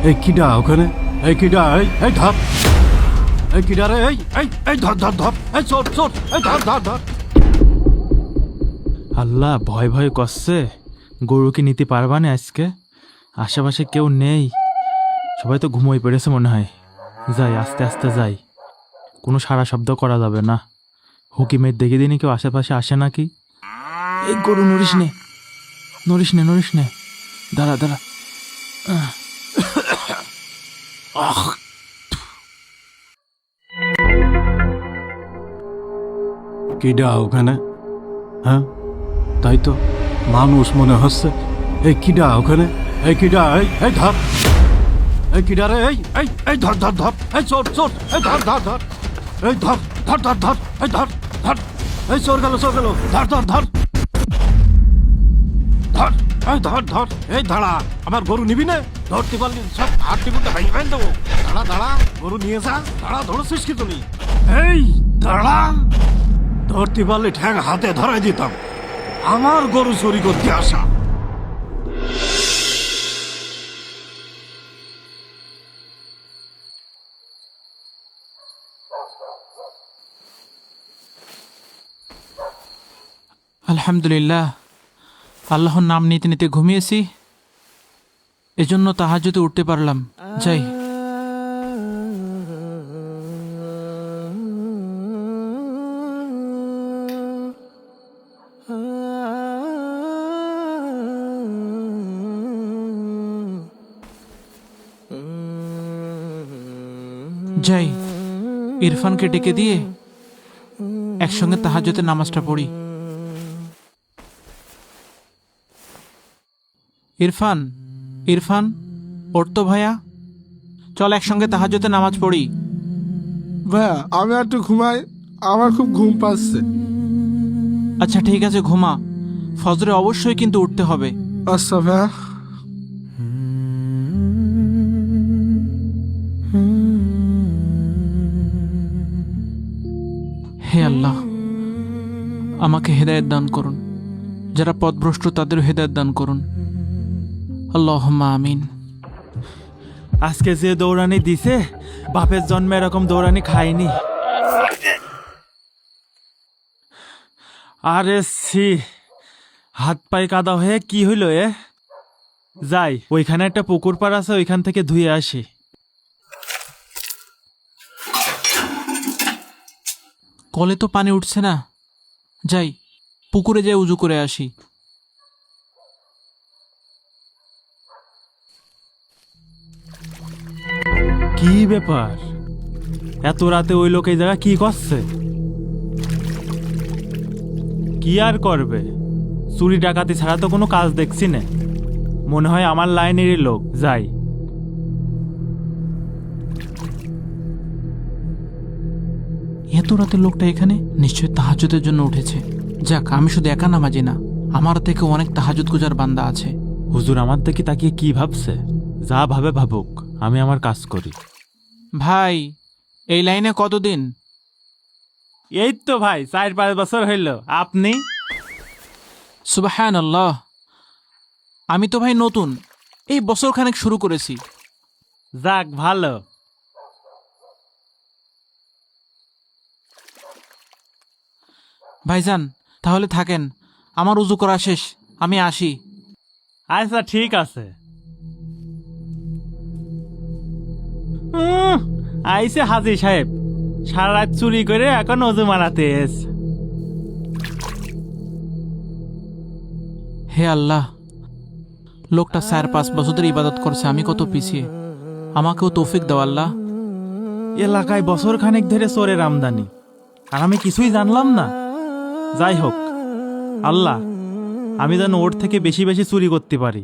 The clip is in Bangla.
এই কিডা ওখানে? এই কিডা? এই ধর! এই কিডা রে? এই ধর ধর ধর! এই চোর চোর! এই ধর ধর ধর! আল্লাহ, ভয় ভয় করছে। গরু কি নিতে পারবা না আজকে? আশেপাশে কেউ নেই, সবাই তো ঘুমোই পড়েছে মনে হয়। যাই, আস্তে আস্তে যাই, কোনো সারা শব্দ করা যাবে না। হুকিমের দেখে দিনই কেউ আশেপাশে আসে নাকি। এই গরু নড়িস নে, নড়িস নে, নড়িস নে, দাঁড়া দাঁড়া। কিডা ওখানে? হ্যাঁ, তাই তো মানুষ মনে হচ্ছে। এই কিডা ওখানে? এই কিডা? এই ধর! এই কিডা রে? এই ধর ধর ধর! এই চোর চোর! এই ধর ধর ধর! এই ধর ধর ধর ধর! এই ধর ধর! এই চোর গেল চোর গেল! ধর ধর ধর! ধর! এই ধর ধর! এই দাঁড়া! আমার গরু নিবি না? ধরতে পারলি সব হাত টিপুতে ভাই ভাই দেবো। দাঁড়া দাঁড়া! গরু নিয়ে যা! দাঁড়া, ধরেছিস কি তুমি? এই দাঁড়া! ধরতে পারলে ঠ্যাং হাতে ধরাই দিতাম। আমার গরু চুরি করতে আসা! আলহামদুলিল্লাহ, আল্লাহর নাম নিতে নিতে ঘুমিয়েছি, এজন্য তাহাজ্জুদে উঠতে পারলাম। যাই। যাই, ইরফানকে ডেকে দিয়ে একসঙ্গে তাহাজ্জুদের নামাজটা পড়ি। ইরফান, ইরফান, ওঠ তো ভাইয়া, চল একসঙ্গে তাহাজ্জুদের নামাজ পড়ি। ভাইয়া, আমি একটু ঘুমাই, আমার খুব ঘুম পাচ্ছে। আচ্ছা ঠিক আছে, ঘুমা, ফজরে অবশ্যই কিন্তু উঠতে হবে। আচ্ছা ভাইয়া। হে আল্লাহ, আমাকে হেদায়েত দান করুন, যারা পথভ্রষ্ট তাদের হেদায়েত দান করুন। আল্লাহুম্মা আমিন। আজকে যে দৌড়ানি দিছে, বাপের জন্মে এরকম দৌড়ানি খাইনি। আরে সি, হাত পায়ে কাদা হয়ে কি হইল এ? যাই, ওইখানে একটা পুকুর পাড় আছে, ওইখান থেকে ধুয়ে আসি। কলে তো পানি উঠছে না, যাই পুকুরে যাই উজু করে আসি। কি ব্যাপার, এত রাতে ওই লোক এই জায়গা কি করছে? কি আর করবে, চুরি ডাকাতি ছাড়া তো কোনো কাজ দেখছি না। মনে হয় আমার লাইনেরই লোক। যাই। এত রাতে লোকটা এখানে নিশ্চয় তাহাজ্জুদের জন্য উঠেছে। যাক, আমি শুধু একা নামাজি না, আমার থেকে অনেক তাহাজ্জুদ গুজার বান্দা আছে। হুজুর আমার দিকে তাকিয়ে কি ভাবছে? যা ভাবে ভাবুক, আমি আমার কাজ করি। ভাই, এই লাইনে কতদিন? এই তো ভাই 4-5 বছর হইল। আপনি? সুবহানাল্লাহ, আমি তো ভাই নতুন, এই বছর খানেক শুরু করেছি। যাক, ভালো। ভাইজান, তাহলে থাকেন, আমার উজু করা শেষ, আমি আসি। আচ্ছা ঠিক আছে। আইসে হাজি সাহেব, সারা রাত চুরি করে এখন অজু মারাতে এসে। হে আল্লাহ, লোকটা 4-5 বছর ধরে ইবাদত করছে, আমি কত পিছিয়ে, আমাকেও তৌফিক দাও আল্লাহ। এলাকায় বছর খানেক ধরে চোরের আমদানি, আর আমি কিছুই জানলাম না। যাই হোক, আল্লাহ, আমি যেন ওর থেকে বেশি বেশি চুরি করতে পারি।